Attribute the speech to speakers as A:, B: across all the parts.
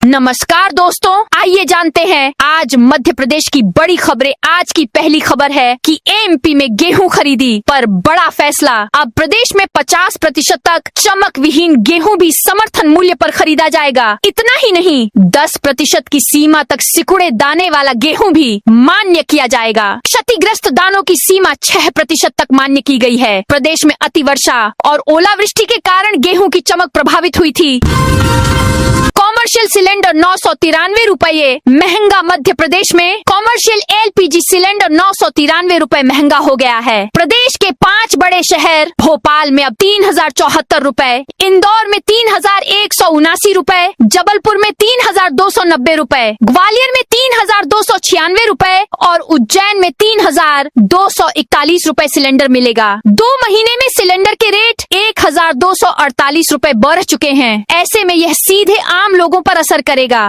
A: नमस्कार दोस्तों, आइए जानते हैं आज मध्य प्रदेश की बड़ी खबरें। आज की पहली खबर है कि एमपी में गेहूं खरीदी पर बड़ा फैसला। अब प्रदेश में 50% तक चमक विहीन गेहूं भी समर्थन मूल्य पर खरीदा जाएगा। इतना ही नहीं, 10% की सीमा तक सिकुड़े दाने वाला गेहूं भी मान्य किया जाएगा। क्षतिग्रस्त दानों की सीमा 6% तक मान्य की गई है। प्रदेश में अतिवर्षा और ओलावृष्टि के कारण गेहूं की चमक प्रभावित हुई थी। कॉमर्शियल सिलेंडर 993 रुपये महंगा। मध्य प्रदेश में कॉमर्शियल एलपीजी सिलेंडर 993 रुपये महंगा हो गया है। प्रदेश के 5 बड़े शहर भोपाल में अब 3074 रुपए, इंदौर में 3179 रुपए, जबलपुर में 3290 रुपए, ग्वालियर में 3296 रुपए और उज्जैन में 3241 रुपए सिलेंडर मिलेगा। 2 महीने में सिलेंडर के रेट 1248 रुपए बढ़ चुके हैं। ऐसे में यह सीधे आम लोगों पर असर करेगा।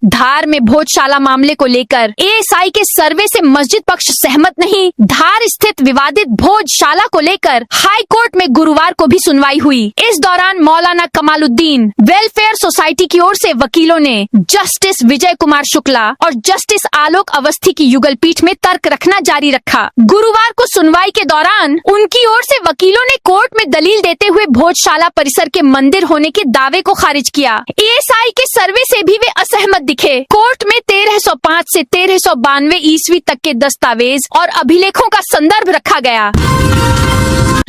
A: धार में भोजशाला मामले को लेकर एएसआई के सर्वे से मस्जिद पक्ष सहमत नहीं। धार स्थित विवादित भोजशाला को लेकर हाई कोर्ट में गुरुवार को भी सुनवाई हुई। इस दौरान मौलाना कमालुद्दीन वेलफेयर सोसाइटी की ओर से वकीलों ने जस्टिस विजय कुमार शुक्ला और जस्टिस आलोक अवस्थी की युगल पीठ में तर्क रखना जारी रखा। गुरुवार को सुनवाई के दौरान उनकी ओर से वकीलों ने कोर्ट में दलील देते हुए भोजशाला परिसर के मंदिर होने के दावे को खारिज किया। एएसआई के सर्वे से भी वे असहमत दिखे। कोर्ट में 1305 से 1392 ईस्वी तक के दस्तावेज और अभिलेखों का संदर्भ रखा गया।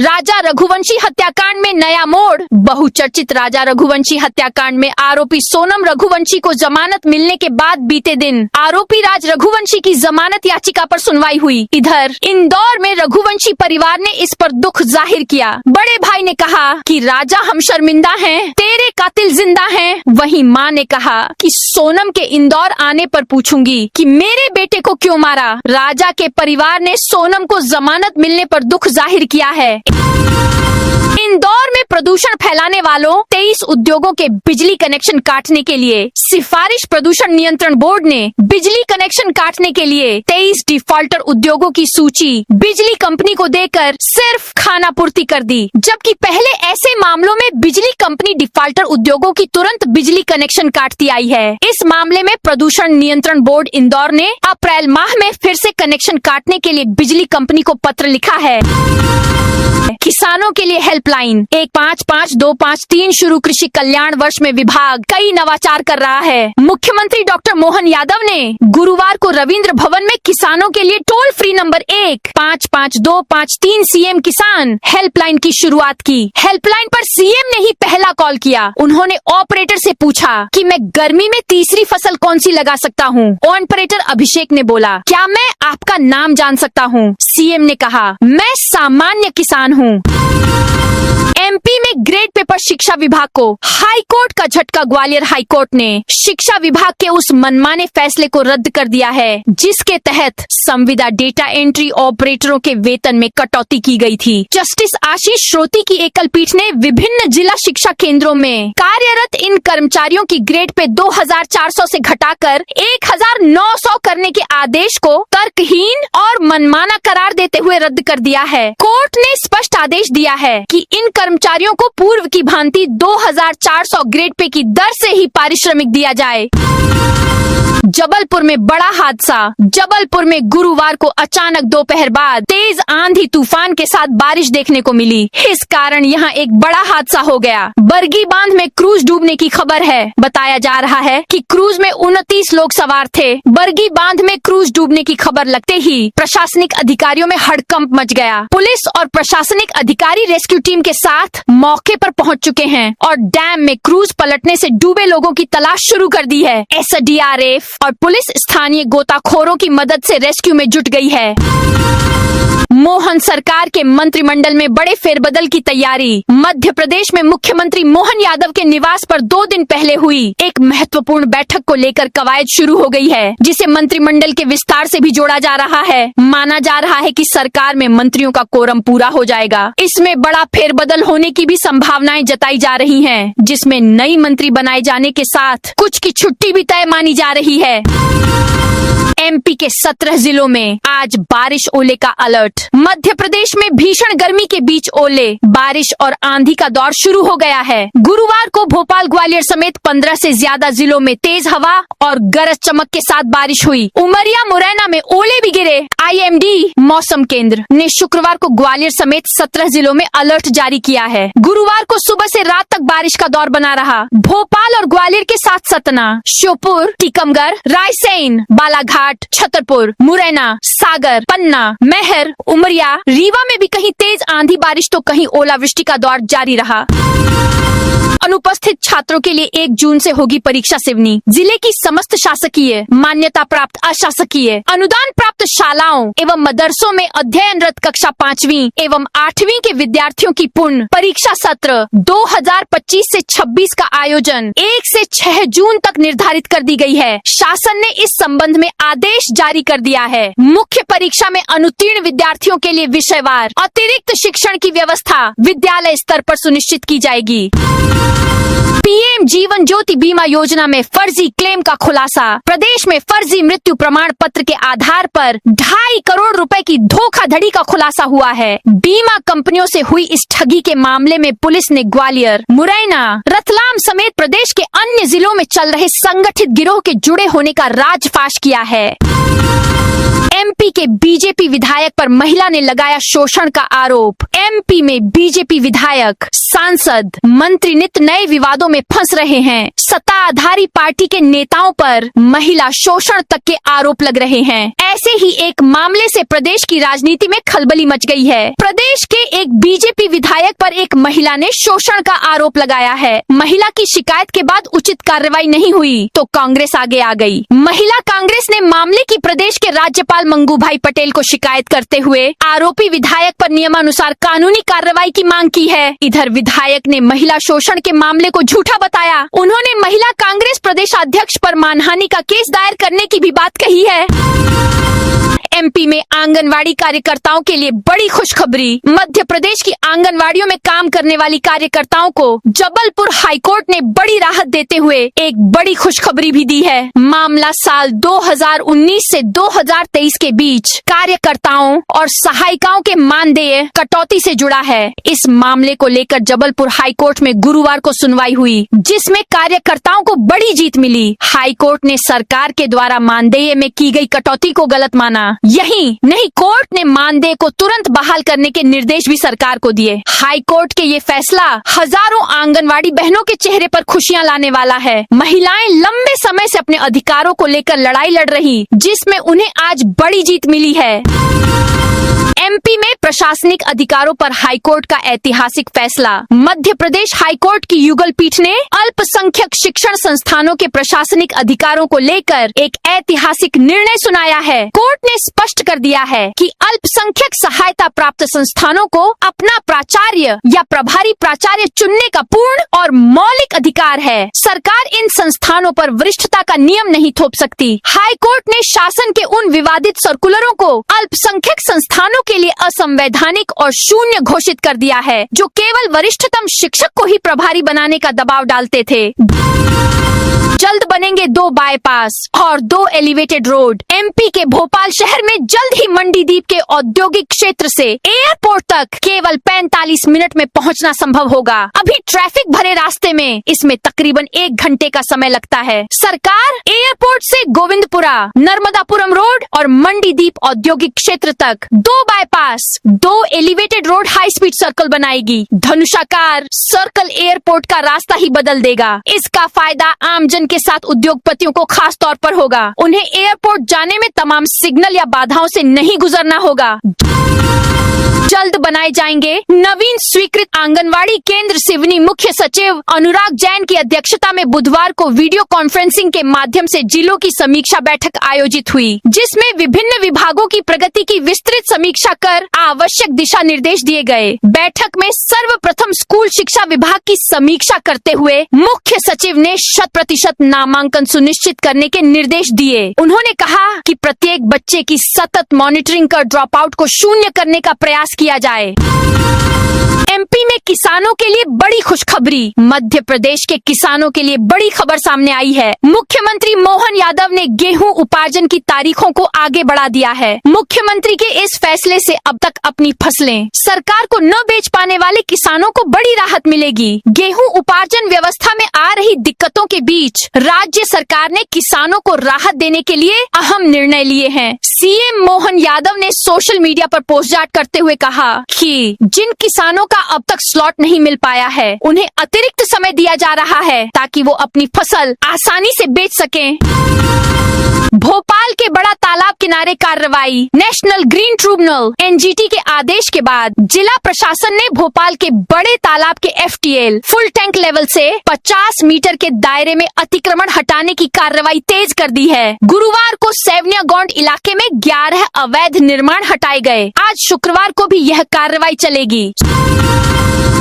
A: राजा रघुवंशी हत्याकांड में नया मोड़। बहुचर्चित राजा रघुवंशी हत्याकांड में आरोपी सोनम रघुवंशी को जमानत मिलने के बाद बीते दिन आरोपी राज रघुवंशी की जमानत याचिका पर सुनवाई हुई। इधर इंदौर में रघुवंशी परिवार ने इस पर दुख जाहिर किया। बड़े भाई ने कहा कि राजा हम शर्मिंदा हैं, तेरे कातिल जिंदा हैं। वहीं मां ने कहा कि सोनम के इंदौर आने पर पूछूंगी कि मेरे बेटे को क्यों मारा। राजा के परिवार ने सोनम को जमानत मिलने पर दुख जाहिर किया है। इंदौर में प्रदूषण फैलाने वालों 23 उद्योगों के बिजली कनेक्शन काटने के लिए सिफारिश प्रदूषण नियंत्रण बोर्ड ने बिजली कनेक्शन काटने के लिए 23 डिफॉल्टर उद्योगों की सूची बिजली कंपनी को देकर सिर्फ खानापूर्ति कर दी। जबकि पहले ऐसे मामलों में बिजली कंपनी डिफॉल्टर उद्योगों की तुरंत बिजली कनेक्शन काटती आई है। इस मामले में प्रदूषण नियंत्रण बोर्ड इंदौर ने अप्रैल माह में फिर से कनेक्शन काटने के लिए बिजली कंपनी को पत्र लिखा है। किसानों के लिए हेल्पलाइन 155253 शुरू। कृषि कल्याण वर्ष में विभाग कई नवाचार कर रहा है। मुख्यमंत्री डॉक्टर मोहन यादव ने गुरुवार को रविंद्र भवन में किसानों के लिए टोल फ्री नंबर 155253 सीएम किसान हेल्पलाइन की शुरुआत की। हेल्पलाइन पर सीएम ने ही पहला कॉल किया। उन्होंने ऑपरेटर से पूछा कि मैं गर्मी में तीसरी फसल कौन सी लगा सकता हूँ। ऑपरेटर अभिषेक ने बोला, क्या मैं आपका नाम जान सकता हूँ? सीएम ने कहा, मैं सामान्य किसान हूँ। एमपी में ग्रेड पेपर शिक्षा विभाग को हाई कोर्ट का झटका। ग्वालियर हाई कोर्ट ने शिक्षा विभाग के उस मनमाने फैसले को रद्द कर दिया है जिसके तहत संविदा डेटा एंट्री ऑपरेटरों के वेतन में कटौती की गई थी। जस्टिस आशीष श्रोती की एकल पीठ ने विभिन्न जिला शिक्षा केंद्रों में कार्यरत इन कर्मचारियों की ग्रेड पे 2400 से घटाकर 1900 करने के आदेश को तर्कहीन और मनमाना करार देते हुए रद्द कर दिया है। कोर्ट ने स्पष्ट आदेश दिया है कि इन कर्मचारियों को पूर्व की भांति 2400 ग्रेड पे की दर से ही पारिश्रमिक दिया जाए। जबलपुर में बड़ा हादसा। जबलपुर में गुरुवार को अचानक दोपहर बाद तेज आंधी तूफान के साथ बारिश देखने को मिली। इस कारण यहां एक बड़ा हादसा हो गया। बरगी बांध में क्रूज डूबने की खबर है। बताया जा रहा है कि क्रूज में 29 लोग सवार थे। बरगी बांध में क्रूज डूबने की खबर लगते ही प्रशासनिक अधिकारियों में हड़कंप मच गया। पुलिस और प्रशासनिक अधिकारी रेस्क्यू टीम के साथ मौके पर पहुंच चुके हैं और डैम में क्रूज पलटने से डूबे लोगों की तलाश शुरू कर दी है। एसडीआरएफ और पुलिस स्थानीय गोताखोरों की मदद से रेस्क्यू में जुट गई है। मोहन सरकार के मंत्रिमंडल में बड़े फेरबदल की तैयारी। मध्य प्रदेश में मुख्यमंत्री मोहन यादव के निवास पर 2 दिन पहले हुई एक महत्वपूर्ण बैठक को लेकर कवायद शुरू हो गई है, जिसे मंत्रिमंडल के विस्तार से भी जोड़ा जा रहा है। माना जा रहा है कि सरकार में मंत्रियों का कोरम पूरा हो जाएगा। इसमें बड़ा फेरबदल होने की भी संभावनाएं जताई जा रही हैं, जिसमें नई मंत्री बनाए जाने के साथ कुछ की छुट्टी भी तय मानी जा रही है। एमपी के 17 जिलों में आज बारिश ओले का अलर्ट। मध्य प्रदेश में भीषण गर्मी के बीच ओले, बारिश और आंधी का दौर शुरू हो गया है। गुरुवार को भोपाल, ग्वालियर समेत 15 से ज्यादा जिलों में तेज हवा और गरज चमक के साथ बारिश हुई। उमरिया, मुरैना में ओले भी गिरे। आईएमडी मौसम केंद्र ने शुक्रवार को ग्वालियर समेत 17 जिलों में अलर्ट जारी किया है। गुरुवार को सुबह से रात तक बारिश का दौर बना रहा। भोपाल और ग्वालियर के साथ सतना, श्योपुर, टीकमगढ़, रायसेन, बालाघाट, छतरपुर, मुरैना, सागर, पन्ना, मैहर, उमरिया, रीवा में भी कहीं तेज आंधी बारिश तो कहीं ओलावृष्टि का दौर जारी रहा। अनुपस्थित छात्रों के लिए 1 जून से होगी परीक्षा सिवनी। जिले की समस्त शासकीय, मान्यता प्राप्त अशासकीय, अनुदान प्राप्त शालाओं एवं मदरसों में अध्ययनरत कक्षा 5वीं एवं 8वीं के विद्यार्थियों की पूर्ण परीक्षा सत्र 2025 से 26 का आयोजन 1 से 6 जून तक निर्धारित कर दी गई है। शासन ने इस संबंध में आदेश जारी कर दिया है। मुख्य परीक्षा में अनुत्तीर्ण विद्यार्थियों के लिए विषयवार अतिरिक्त शिक्षण की व्यवस्था विद्यालय स्तर पर सुनिश्चित की जाएगी। पीएम जीवन ज्योति बीमा योजना में फर्जी क्लेम का खुलासा। प्रदेश में फर्जी मृत्यु प्रमाण पत्र के आधार पर 2.5 करोड़ रुपए की धोखाधड़ी का खुलासा हुआ है। बीमा कंपनियों से हुई इस ठगी के मामले में पुलिस ने ग्वालियर, मुरैना, रतलाम समेत प्रदेश के अन्य जिलों में चल रहे संगठित गिरोह के जुड़े होने का राजफाश किया है। एमपी के बीजेपी विधायक पर महिला ने लगाया शोषण का आरोप। एमपी में बीजेपी विधायक, सांसद, मंत्री नित्य नए विवादों में फंस रहे हैं। सत्ताधारी पार्टी के नेताओं पर महिला शोषण तक के आरोप लग रहे हैं। ऐसे ही एक मामले से प्रदेश की राजनीति में खलबली मच गई है। प्रदेश के एक बीजेपी विधायक पर एक महिला ने शोषण का आरोप लगाया है। महिला की शिकायत के बाद उचित कार्रवाई नहीं हुई तो कांग्रेस आगे आ गई। महिला कांग्रेस ने मामले की प्रदेश के राज्यपाल मंगूभाई पटेल को शिकायत करते हुए आरोपी विधायक पर नियमानुसार कानूनी कार्रवाई की मांग की है। इधर विधायक ने महिला शोषण के मामले को झूठा बताया। उन्होंने महिला कांग्रेस प्रदेश अध्यक्ष पर मानहानि का केस दायर करने की भी बात कही है। एमपी में आंगनवाड़ी कार्यकर्ताओं के लिए बड़ी खुशखबरी। मध्य प्रदेश की आंगनवाड़ियों में काम करने वाली कार्यकर्ताओं को जबलपुर हाईकोर्ट ने बड़ी राहत देते हुए एक बड़ी खुशखबरी भी दी है। मामला साल 2019 से 2023 के बीच कार्यकर्ताओं और सहायिकाओं के मानदेय कटौती से जुड़ा है। इस मामले को लेकर जबलपुर हाईकोर्ट में गुरुवार को सुनवाई हुई, जिसमें कार्यकर्ताओं को बड़ी जीत मिली। हाईकोर्ट ने सरकार के द्वारा मानदेय में की गई कटौती को गलत माना। यही नहीं, कोर्ट ने मानदेय को तुरंत बहाल करने के निर्देश भी सरकार को दिए। हाई कोर्ट के ये फैसला हजारों आंगनवाड़ी बहनों के चेहरे पर खुशियां लाने वाला है। महिलाएं लंबे समय से अपने अधिकारों को लेकर लड़ाई लड़ रही, जिसमें उन्हें आज बड़ी जीत मिली है। एमपी में प्रशासनिक अधिकारों पर हाईकोर्ट का ऐतिहासिक फैसला। मध्य प्रदेश हाईकोर्ट की युगल पीठ ने अल्पसंख्यक शिक्षण संस्थानों के प्रशासनिक अधिकारों को लेकर एक ऐतिहासिक निर्णय सुनाया है। कोर्ट ने स्पष्ट कर दिया है कि अल्पसंख्यक सहायता प्राप्त संस्थानों को अपना प्राचार्य या प्रभारी प्राचार्य चुनने का पूर्ण और मौलिक अधिकार है। सरकार इन संस्थानों पर वरिष्ठता का नियम नहीं थोप सकती। हाईकोर्ट ने शासन के उन विवादित सर्कुलरों को अल्पसंख्यक संस्थानों के लिए असंवैधानिक और शून्य घोषित कर दिया है, जो केवल वरिष्ठतम शिक्षक को ही प्रभारी बनाने का दबाव डालते थे। जल्द बनेंगे 2 बाईपास और 2 एलिवेटेड रोड। एमपी के भोपाल शहर में जल्द ही मंडीदीप के औद्योगिक क्षेत्र से एयरपोर्ट तक केवल 45 मिनट में पहुंचना संभव होगा। अभी ट्रैफिक भरे रास्ते में इसमें तकरीबन 1 घंटे का समय लगता है। सरकार एयरपोर्ट से गोविंदपुरा, नर्मदापुरम रोड और मंडीदीप औद्योगिक क्षेत्र तक 2 bypass, 2 elevated road high speed circle बनाएगी। धनुषाकार सर्कल एयरपोर्ट का रास्ता ही बदल देगा। इसका फायदा आमजन के साथ उद्योगपतियों को खास तौर पर होगा। उन्हें एयरपोर्ट जाने में तमाम सिग्नल या बाधाओं से नहीं गुजरना होगा। जल्द बनाए जाएंगे नवीन स्वीकृत आंगनवाड़ी केंद्र। सिवनी मुख्य सचिव अनुराग जैन की अध्यक्षता में बुधवार को वीडियो कॉन्फ्रेंसिंग के माध्यम से जिलों की समीक्षा बैठक आयोजित हुई, जिसमें विभिन्न विभागों की प्रगति की विस्तृत समीक्षा कर आवश्यक दिशा निर्देश दिए गए। बैठक में सर्वप्रथम स्कूल शिक्षा विभाग की समीक्षा करते हुए मुख्य सचिव ने 100% नामांकन सुनिश्चित सुनिश्चित करने के निर्देश दिए। उन्होंने कहा कि प्रत्येक बच्चे की सतत मॉनिटरिंग कर ड्रॉप आउट को शून्य करने का प्रयास किया जाए। एमपी में किसानों के लिए बड़ी खुशखबरी। मध्य प्रदेश के किसानों के लिए बड़ी खबर सामने आई है। मुख्यमंत्री मोहन यादव ने गेहूं उपार्जन की तारीखों को आगे बढ़ा दिया है। मुख्यमंत्री के इस फैसले से अब तक अपनी फसलें सरकार को न बेच पाने वाले किसानों को बड़ी राहत मिलेगी। गेहूं उपार्जन व्यवस्था में आ रही दिक्कतों के बीच राज्य सरकार ने किसानों को राहत देने के लिए अहम निर्णय लिए हैं। सीएम मोहन यादव ने सोशल मीडिया पर पोस्टजाट करते हुए कहा कि जिन किसानों का अब तक स्लॉट नहीं मिल पाया है, उन्हें अतिरिक्त समय दिया जा रहा है ताकि वो अपनी फसल आसानी से बेच सकें। भोपाल के बड़ा तालाब किनारे कार्रवाई। नेशनल ग्रीन ट्रिब्यूनल एनजीटी के आदेश के बाद जिला प्रशासन ने भोपाल के बड़े तालाब के एफटीएल फुल टैंक लेवल से 50 मीटर के दायरे में अतिक्रमण हटाने की कार्रवाई तेज कर दी है। गुरुवार को सेवनिया गौंड इलाके में 11 अवैध निर्माण हटाए गए। आज शुक्रवार को भी यह कार्रवाई चलेगी।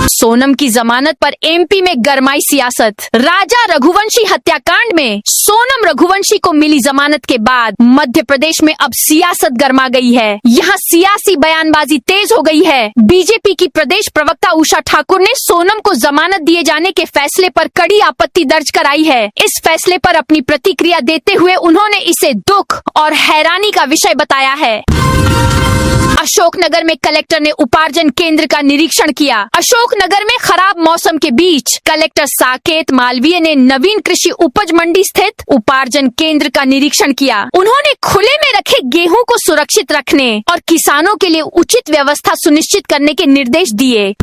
A: सोनम की जमानत पर एमपी में गरमाई सियासत। राजा रघुवंशी हत्याकांड में सोनम रघुवंशी को मिली जमानत के बाद मध्य प्रदेश में अब सियासत गरमा गई है। यहाँ सियासी बयानबाजी तेज हो गई है। बीजेपी की प्रदेश प्रवक्ता उषा ठाकुर ने सोनम को जमानत दिए जाने के फैसले पर कड़ी आपत्ति दर्ज कराई है। इस फैसले पर अपनी प्रतिक्रिया देते हुए उन्होंने इसे दुख और हैरानी का विषय बताया है। अशोकनगर में कलेक्टर ने उपार्जन केंद्र का निरीक्षण किया। अशोकनगर में खराब मौसम के बीच कलेक्टर साकेत मालवीय ने नवीन कृषि उपज मंडी स्थित उपार्जन केंद्र का निरीक्षण किया। उन्होंने खुले में रखे गेहूं को सुरक्षित रखने और किसानों के लिए उचित व्यवस्था सुनिश्चित करने के निर्देश दिए।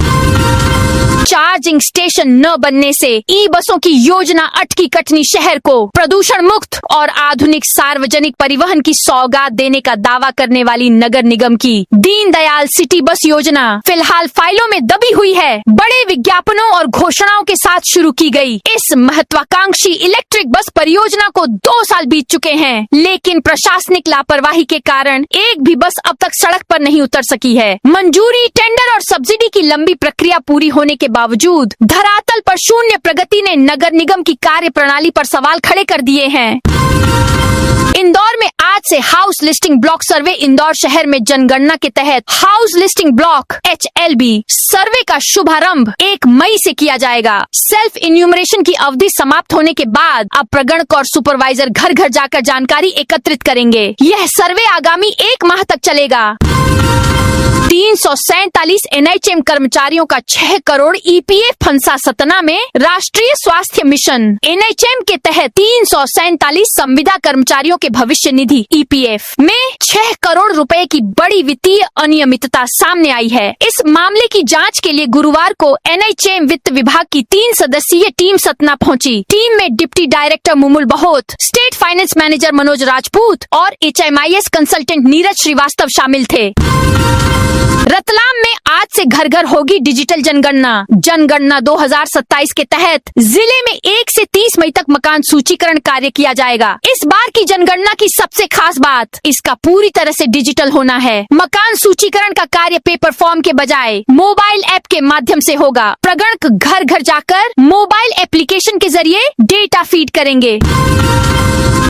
A: चार्जिंग स्टेशन न बनने से ई बसों की योजना अटकी कटनी शहर को प्रदूषण मुक्त और आधुनिक सार्वजनिक परिवहन की सौगात देने का दावा करने वाली नगर निगम की दीनदयाल सिटी बस योजना फिलहाल फाइलों में दबी हुई है। बड़े विज्ञापनों और घोषणाओं के साथ शुरू की गई इस महत्वाकांक्षी इलेक्ट्रिक बस परियोजना को 2 साल बीत चुके हैं, लेकिन प्रशासनिक लापरवाही के कारण एक भी बस अब तक सड़क पर नहीं उतर सकी है। मंजूरी, टेंडर और सब्सिडी की लंबी प्रक्रिया पूरी होने के बावजूद धरातल पर शून्य प्रगति ने नगर निगम की कार्य प्रणाली पर सवाल खड़े कर दिए हैं। इंदौर में आज से हाउस लिस्टिंग ब्लॉक सर्वे। इंदौर शहर में जनगणना के तहत हाउस लिस्टिंग ब्लॉक HLB सर्वे का शुभारंभ 1 मई से किया जाएगा। सेल्फ इन्यूमरेशन की अवधि समाप्त होने के बाद अब प्रगणक और सुपरवाइजर घर घर जाकर जानकारी एकत्रित करेंगे। यह सर्वे आगामी 1 माह तक चलेगा। 347 NHM कर्मचारियों का 6 करोड़ EPF फंसा सतना में। राष्ट्रीय स्वास्थ्य मिशन NHM के तहत 347 संविदा कर्मचारियों के भविष्य निधि EPF में 6 करोड़ रुपए की बड़ी वित्तीय अनियमितता सामने आई है। इस मामले की जांच के लिए गुरुवार को NHM वित्त विभाग की 3 सदस्यीय टीम सतना पहुंची। टीम में डिप्टी डायरेक्टर मुमुल बहोत, state finance manager Manoj Rajput और HMIS कंसल्टेंट नीरज श्रीवास्तव शामिल थे। रतलाम में आज से घर घर होगी डिजिटल जनगणना। जनगणना 2027 के तहत जिले में 1 से 30 मई तक मकान सूचीकरण कार्य किया जाएगा। इस बार की जनगणना की सबसे खास बात इसका पूरी तरह से डिजिटल होना है। मकान सूचीकरण का कार्य पेपर फॉर्म के बजाय मोबाइल ऐप के माध्यम से होगा। प्रगणक घर घर जाकर मोबाइल एप्लीकेशन के जरिए डेटा फीड करेंगे।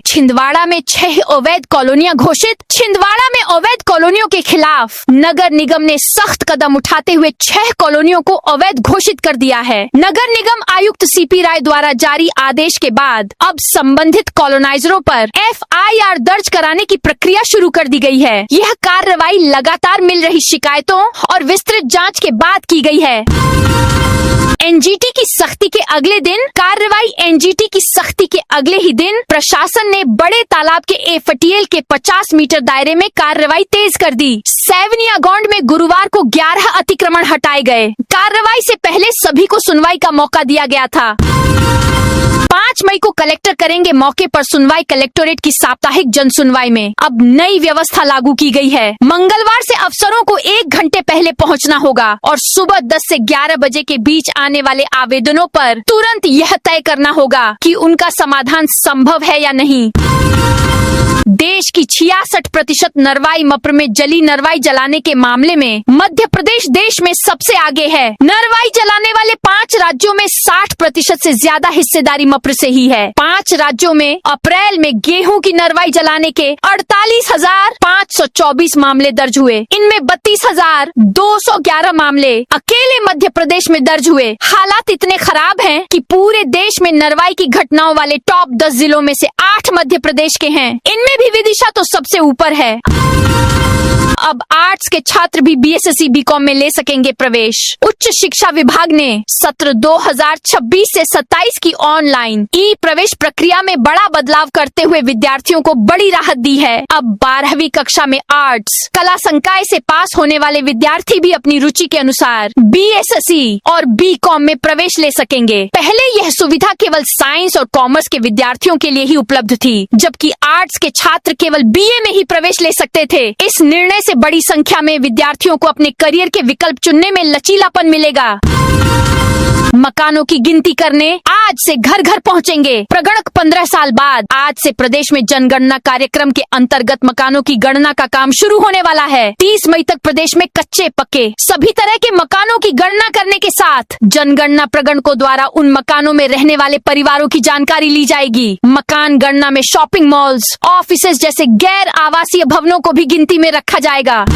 A: छिंदवाड़ा में 6 अवैध कॉलोनियां घोषित। छिंदवाड़ा में अवैध कॉलोनियों के खिलाफ नगर निगम ने सख्त कदम उठाते हुए 6 कॉलोनियों को अवैध घोषित कर दिया है। नगर निगम आयुक्त CP राय द्वारा जारी आदेश के बाद अब संबंधित कॉलोनाइजरों पर FIR दर्ज कराने की प्रक्रिया शुरू कर दी गई है। यह कार्रवाई लगातार मिल रही शिकायतों और विस्तृत जाँच के बाद की गई है। NGT की सख्ती के अगले दिन NGT की सख्ती के अगले ही दिन प्रशासन ने बड़े तालाब के एफटीएल के 50 मीटर दायरे में कार्रवाई तेज कर दी। सेवनिया गौंड में गुरुवार को 11 अतिक्रमण हटाए गए। कार्रवाई से पहले सभी को सुनवाई का मौका दिया गया था। 5 मई को कलेक्टर करेंगे मौके पर सुनवाई। कलेक्टोरेट की साप्ताहिक जन सुनवाई में अब नई व्यवस्था लागू की गई है। मंगलवार से अफसरों को 1 घंटे पहले पहुंचना होगा और सुबह 10 से 11 बजे के बीच आने वाले आवेदनों पर तुरंत यह तय करना होगा कि उनका समाधान संभव है या नहीं। देश की 66% नरवाई मप्र में जली नरवाई जलाने के मामले में मध्य प्रदेश देश में सबसे आगे है। नरवाई जलाने वाले 5 राज्यों में 60% से ज्यादा हिस्सेदारी मप्र से ही है। 5 राज्यों में अप्रैल में गेहूं की नरवाई जलाने के 48,524 मामले दर्ज हुए। इनमें 32,211 मामले अकेले मध्य प्रदेश में दर्ज हुए। हालात इतने खराब हैं कि पूरे देश में नरवाई की घटनाओं वाले टॉप 10 जिलों में से 8 मध्य प्रदेश के हैं। इनमें भी विदिशा तो सबसे ऊपर है। अब आर्ट्स के छात्र भी बीएससी बीकॉम में ले सकेंगे प्रवेश। उच्च शिक्षा विभाग ने सत्र 2026 से 27 की ऑनलाइन ई प्रवेश प्रक्रिया में बड़ा बदलाव करते हुए विद्यार्थियों को बड़ी राहत दी है। अब 12वीं कक्षा में आर्ट्स कला संकाय से पास होने वाले विद्यार्थी भी अपनी रुचि के अनुसार बीएससी और बीकॉम में प्रवेश ले सकेंगे। पहले यह सुविधा केवल साइंस और कॉमर्स के विद्यार्थियों के लिए ही उपलब्ध थी, जबकि आर्ट्स के छात्र केवल बीए में ही प्रवेश ले सकते थे। इस निर्णय से बड़ी संख्या में विद्यार्थियों को अपने करियर के विकल्प चुनने में लचीलापन मिलेगा। मकानों की गिनती करने आज से घर घर पहुंचेंगे प्रगणक। 15 साल बाद आज से प्रदेश में जनगणना कार्यक्रम के अंतर्गत मकानों की गणना का काम शुरू होने वाला है। 30 मई तक प्रदेश में कच्चे पक्के सभी तरह के मकानों की गणना करने के साथ जनगणना प्रगणकों द्वारा उन मकानों में रहने वाले परिवारों की जानकारी ली जाएगी। मकान गणना में शॉपिंग मॉल्स, ऑफिसेज जैसे गैर आवासीय भवनों को भी गिनती में रखा जाएगा।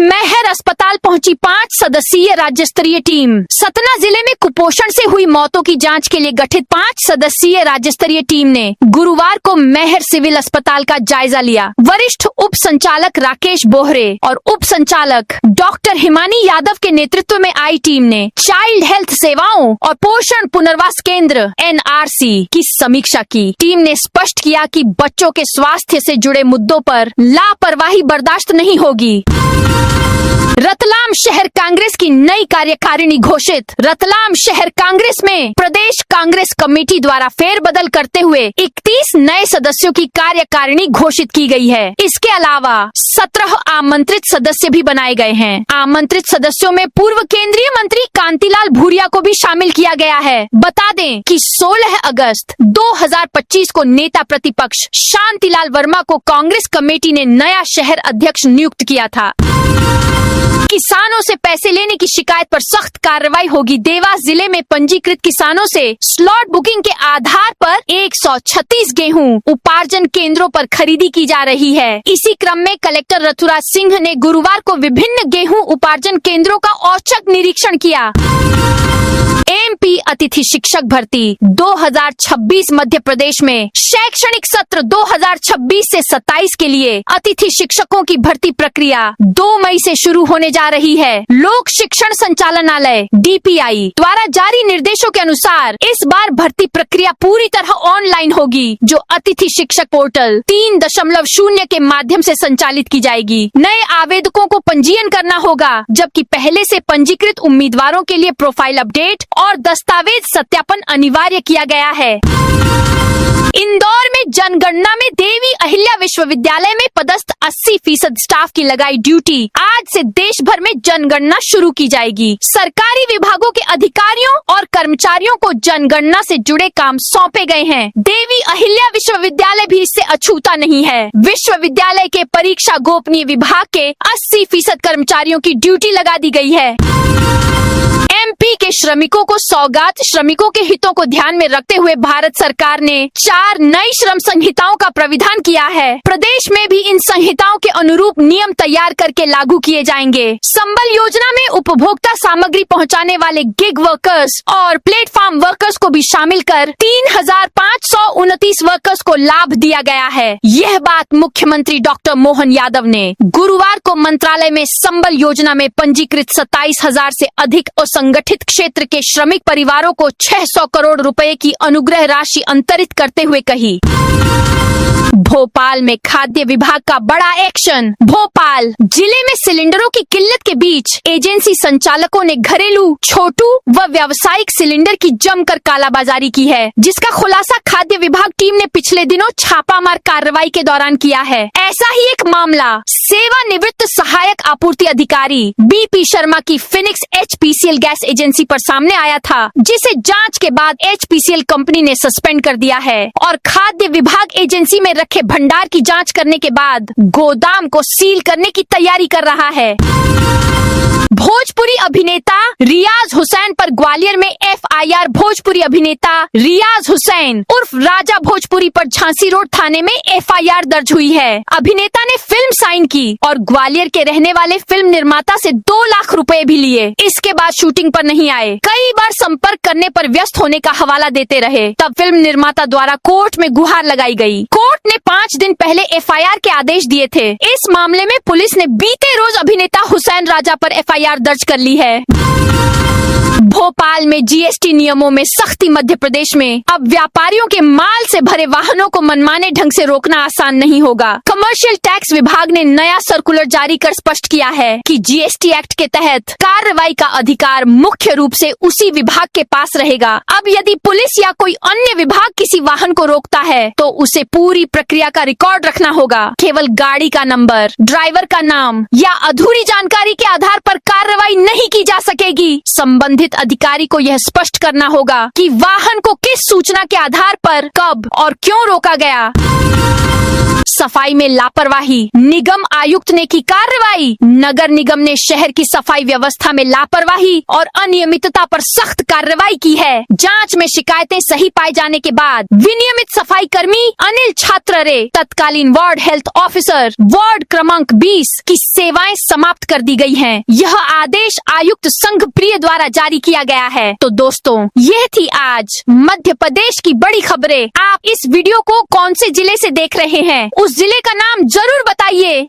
A: मैहर अस्पताल पहुंची 5 सदस्यीय राज्य स्तरीय टीम। सतना जिले में कुपोषण से हुई मौतों की जांच के लिए गठित 5 सदस्यीय राज्य स्तरीय टीम ने गुरुवार को मैहर सिविल अस्पताल का जायजा लिया। वरिष्ठ उप संचालक राकेश बोहरे और उप संचालक डॉक्टर हिमानी यादव के नेतृत्व में आई टीम ने चाइल्ड हेल्थ सेवाओं और पोषण पुनर्वास केंद्र NRC की समीक्षा की। टीम ने स्पष्ट किया कि बच्चों के स्वास्थ्य से जुड़े मुद्दों पर लापरवाही बर्दाश्त नहीं होगी। रतलाम शहर कांग्रेस की नई कार्यकारिणी घोषित। रतलाम शहर कांग्रेस में प्रदेश कांग्रेस कमेटी द्वारा फेरबदल करते हुए 31 नए सदस्यों की कार्यकारिणी घोषित की गई है। इसके अलावा 17 आमंत्रित सदस्य भी बनाए गए हैं। आमंत्रित सदस्यों में पूर्व केंद्रीय मंत्री कांतिलाल भूरिया को भी शामिल किया गया है। बता दें कि 16 अगस्त 2025 को नेता प्रतिपक्ष शांतिलाल वर्मा को कांग्रेस कमेटी ने नया शहर अध्यक्ष नियुक्त किया था। किसानों से पैसे लेने की शिकायत पर सख्त कार्रवाई होगी। देवास जिले में पंजीकृत किसानों से स्लॉट बुकिंग के आधार पर 136 गेहूं उपार्जन केंद्रों पर खरीदी की जा रही है। इसी क्रम में कलेक्टर रथुराज सिंह ने गुरुवार को विभिन्न गेहूं उपार्जन केंद्रों का औचक निरीक्षण किया। MP अतिथि शिक्षक भर्ती 2026 मध्य प्रदेश में शैक्षणिक सत्र 2026 से 27 के लिए अतिथि शिक्षकों की भर्ती प्रक्रिया 2 मई से शुरू होने जा रही है। लोक शिक्षण संचालनालय DPI द्वारा जारी निर्देशों के अनुसार इस बार भर्ती प्रक्रिया पूरी तरह ऑनलाइन होगी, जो अतिथि शिक्षक पोर्टल 3.0 के माध्यम से संचालित की जाएगी। नए आवेदकों को पंजीयन करना होगा, जबकि पहले से पंजीकृत उम्मीदवारों के लिए प्रोफाइल अपडेट और दस्तावेज सत्यापन अनिवार्य किया गया है। इंदौर में जनगणना में देवी अहिल्या विश्वविद्यालय में पदस्थ 80% स्टाफ की लगाई ड्यूटी। आज से देश भर में जनगणना शुरू की जाएगी। सरकारी विभागों के अधिकारियों और कर्मचारियों को जनगणना से जुड़े काम सौंपे गए हैं। देवी अहिल्या विश्वविद्यालय भी इससे अछूता नहीं है। विश्वविद्यालय के परीक्षा गोपनीय विभाग के 80% कर्मचारियों की ड्यूटी लगा दी गई है। MP के श्रमिकों को सौगात। श्रमिकों के हितों को ध्यान में रखते हुए भारत सरकार ने 4 नई श्रम संहिताओं का प्राविधान किया है। प्रदेश में भी इन संहिताओं के अनुरूप नियम तैयार करके लागू किए जाएंगे। संबल योजना में उपभोक्ता सामग्री पहुंचाने वाले गिग वर्कर्स और प्लेटफॉर्म वर्कर्स को भी शामिल कर 3,529 वर्कर्स को लाभ दिया गया है। यह बात मुख्यमंत्री डॉक्टर मोहन यादव ने गुरुवार को मंत्रालय में संबल योजना में पंजीकृत 27,000 से अधिक असंगठित क्षेत्र के श्रमिक परिवारों को 600 करोड़ रुपए की अनुग्रह राशि अंतरित करते हुए कही। भोपाल में खाद्य विभाग का बड़ा एक्शन। भोपाल जिले में सिलेंडरों की किल्लत के बीच एजेंसी संचालकों ने घरेलू, छोटू व व्यावसायिक सिलेंडर की जमकर कालाबाजारी की है, जिसका खुलासा खाद्य विभाग टीम टीम ने पिछले दिनों छापामार कार्रवाई के दौरान किया है। ऐसा ही एक मामला सेवानिवृत्त सहायक आपूर्ति अधिकारी BP शर्मा की फिनिक्स HPCL गैस एजेंसी पर सामने आया था, जिसे जांच के बाद HPCL कंपनी ने सस्पेंड कर दिया है और खाद्य विभाग एजेंसी में रखे भंडार की जांच करने के बाद गोदाम को सील करने की तैयारी कर रहा है। भोजपुरी अभिनेता रियाज हुसैन पर ग्वालियर में FIR। भोजपुरी अभिनेता रियाज हुसैन उर्फ राजा भोजपुरी पर झांसी रोड थाने में FIR दर्ज हुई है। अभिनेता ने फिल्म साइन की और ग्वालियर के रहने वाले फिल्म निर्माता से 2 लाख रुपए भी लिए। इसके बाद शूटिंग पर नहीं आए। कई बार संपर्क करने पर व्यस्त होने का हवाला देते रहे। तब फिल्म निर्माता द्वारा कोर्ट में गुहार लगाई गई। कोर्ट ने 5 दिन पहले FIR के आदेश दिए थे। इस मामले में पुलिस ने बीते रोज अभिनेता हुसैन राजा पर FIR दर्ज कर ली है। भोपाल में GST नियमों में सख्ती। मध्य प्रदेश में अब व्यापारियों के माल से भरे वाहनों को मनमाने ढंग से रोकना आसान नहीं होगा। कमर्शियल टैक्स विभाग ने नया सर्कुलर जारी कर स्पष्ट किया है कि GST एक्ट के तहत कार्रवाई का अधिकार मुख्य रूप से उसी विभाग के पास रहेगा। अब यदि पुलिस या कोई अन्य विभाग किसी वाहन को रोकता है तो उसे पूरी प्रक्रिया का रिकॉर्ड रखना होगा। केवल गाड़ी का नंबर, ड्राइवर का नाम या अधूरी जानकारी के आधार पर कार्रवाई नहीं की जा सकेगी। संबंधित अधिकारी को यह स्पष्ट करना होगा कि वाहन को किस सूचना के आधार पर कब और क्यों रोका गया। सफाई में लापरवाही, निगम आयुक्त ने की कार्रवाई। नगर निगम ने शहर की सफाई व्यवस्था में लापरवाही और अनियमितता पर सख्त कार्रवाई की है। जांच में शिकायतें सही पाए जाने के बाद विनियमित सफाई कर्मी अनिल छात्ररे, तत्कालीन वार्ड हेल्थ ऑफिसर, वार्ड क्रमांक 20 की सेवाएं समाप्त कर दी गई हैं। यह आदेश आयुक्त संघ प्रिय द्वारा जारी किया गया है। तो दोस्तों, यह थी आज मध्य प्रदेश की बड़ी खबरें। आप इस वीडियो को कौन से जिले से देख रहे हैं, उस जिले का नाम जरूर बताइए।